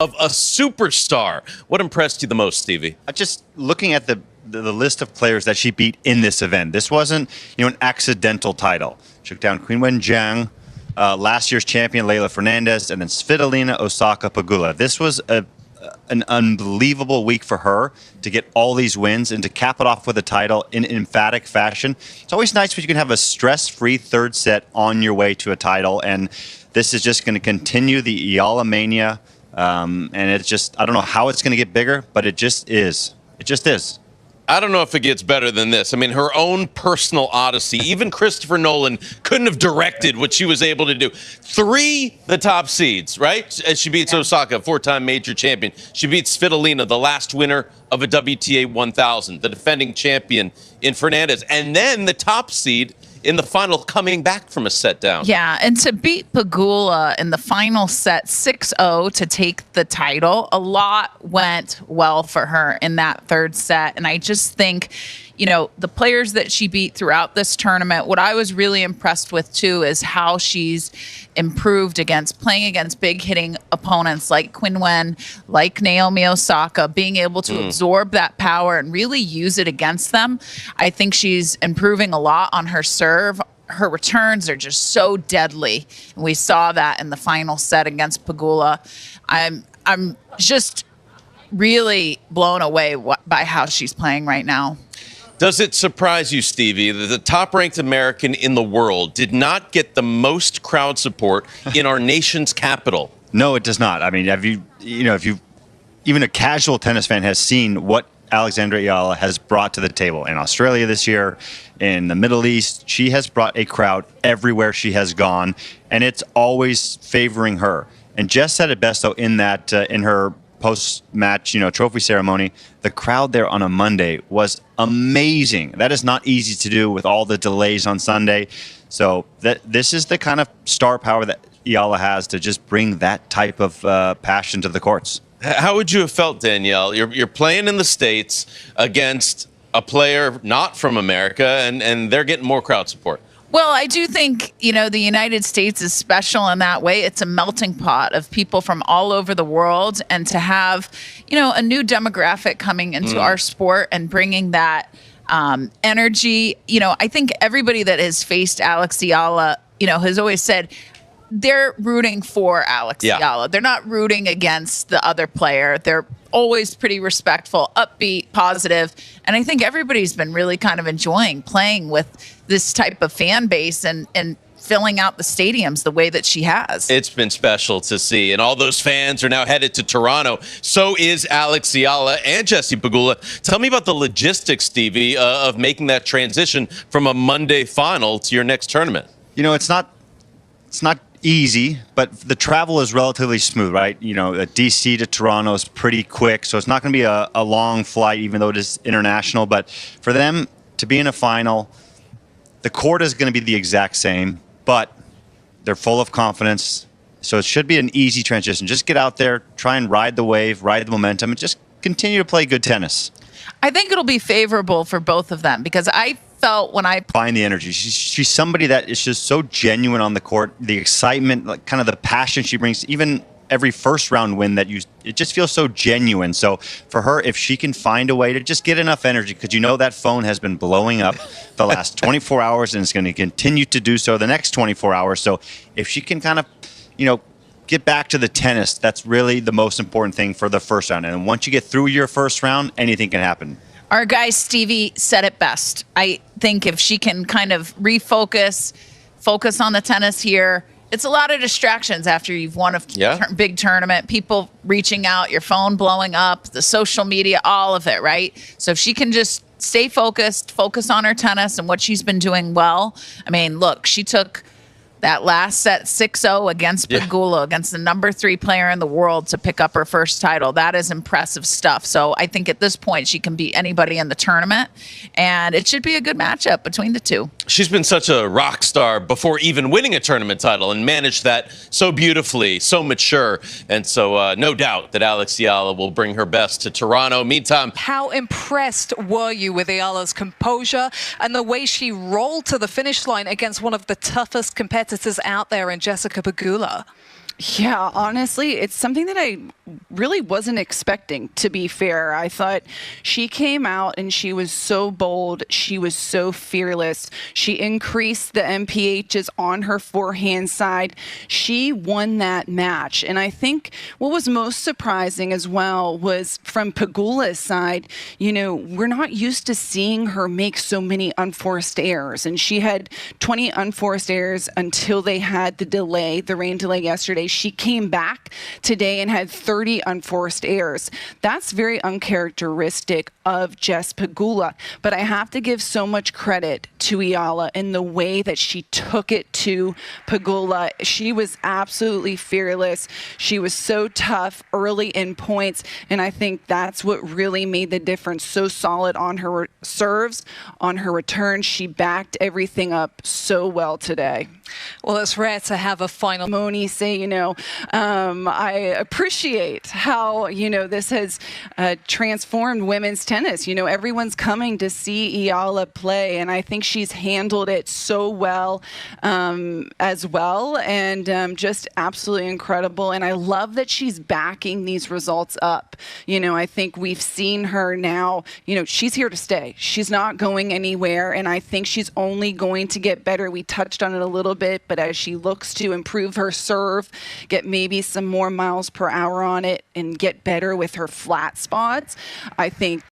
of a superstar. What impressed you the most, Stevie? Just looking at the list of players that she beat in this event, this wasn't an accidental title. She took down Queen Wen Jiang, last year's champion Leylah Fernandez, and then Svitolina, Osaka, Pegula. This was an unbelievable week for her to get all these wins and to cap it off with a title in emphatic fashion. It's always nice when you can have a stress-free third set on your way to a title, and this is just going to continue the Eala mania. And it's just, I don't know how it's going to get bigger, but it just is. It just is. I don't know if it gets better than this. I mean, her own personal odyssey. Even Christopher Nolan couldn't have directed what she was able to do. The top seeds, right? She beats Osaka, four-time major champion. She beats Svitolina, the last winner of a WTA 1000, the defending champion in Fernandez. And then the top seed in the final, coming back from a set down. Yeah, and to beat Pegula in the final set 6-0 to take the title, a lot went well for her in that third set. And I just think, the players that she beat throughout this tournament, what I was really impressed with too is how she's improved playing against big hitting opponents like Queen Wen, like Naomi Osaka, being able to absorb that power and really use it against them. I think she's improving a lot on her serve. Her returns are just so deadly. And we saw that in the final set against Pegula. I'm just really blown away by how she's playing right now. Does it surprise you, Stevie, that the top-ranked American in the world did not get the most crowd support in our nation's capital? No, it does not. I mean, even a casual tennis fan has seen what Alexandra Eala has brought to the table in Australia this year, in the Middle East. She has brought a crowd everywhere she has gone, and it's always favoring her. And Jess said it best, though, in her post-match, trophy ceremony. The crowd there on a Monday was amazing. That is not easy to do with all the delays on Sunday. So this is the kind of star power that Eala has to just bring that type of passion to the courts. How would you have felt, Danielle? You're playing in the States against a player not from America, and they're getting more crowd support. Well, I do think, the United States is special in that way. It's a melting pot of people from all over the world. And to have, a new demographic coming into our sport and bringing that energy, I think everybody that has faced Alex Eala, has always said they're rooting for Alex Eala. They're not rooting against the other player. They're always pretty respectful, upbeat, positive. And I think everybody's been really kind of enjoying playing with this type of fan base and filling out the stadiums the way that she has. It's been special to see. And all those fans are now headed to Toronto. So is Alex Eala and Jessie Pegula. Tell me about the logistics, Stevie, of making that transition from a Monday final to your next tournament. It's not easy, but the travel is relatively smooth, right? DC to Toronto is pretty quick, so it's not going to be a long flight, even though it is international. But for them to be in a final, the court is going to be the exact same, but they're full of confidence, so it should be an easy transition. Just get out there, try and ride the wave, ride the momentum, and just continue to play good tennis. I think it'll be favorable for both of them because I felt when I find the energy. She's somebody that is just so genuine on the court. The excitement, like kind of the passion she brings, even every first round win it just feels so genuine. So for her, if she can find a way to just get enough energy, because that phone has been blowing up the last 24 hours and it's going to continue to do so the next 24 hours. So if she can kind of, get back to the tennis, that's really the most important thing for the first round. And once you get through your first round, anything can happen. Our guy Stevie said it best. I think if she can kind of focus on the tennis here, it's a lot of distractions after you've won a big tournament, people reaching out, your phone blowing up, the social media, all of it, right? So if she can just stay focused, focus on her tennis and what she's been doing well. I mean, look, she took that last set 6-0 against Pegula, against the number 3 player in the world to pick up her first title. That is impressive stuff. So I think at this point she can beat anybody in the tournament, and it should be a good matchup between the two. She's been such a rock star before even winning a tournament title and managed that so beautifully, so mature. And so no doubt that Alex Eala will bring her best to Toronto. Meantime, how impressed were you with Eala's composure and the way she rolled to the finish line against one of the toughest competitors out there in Jessica Pegula? Yeah, honestly, it's something that I really wasn't expecting, to be fair. I thought she came out and she was so bold. She was so fearless. She increased the MPHs on her forehand side. She won that match. And I think what was most surprising as well was from Pegula's side, we're not used to seeing her make so many unforced errors. And she had 20 unforced errors until they had the rain delay yesterday. She came back today and had 30 unforced errors. That's very uncharacteristic of Jess Pegula. But I have to give so much credit to Eala in the way that she took it to Pegula. She was absolutely fearless. She was so tough early in points, and I think that's what really made the difference. So solid on her serves, on her return. She backed everything up so well today. Well, it's rare to have a final. Moni say, I appreciate how, this has transformed women's tennis. Everyone's coming to see Eala play, and I think she's handled it so well as well, and just absolutely incredible. And I love that she's backing these results up. I think we've seen her now, she's here to stay. She's not going anywhere, and I think she's only going to get better. We touched on it a little bit, but as she looks to improve her serve, get maybe some more miles per hour on it, and get better with her flat spots, I think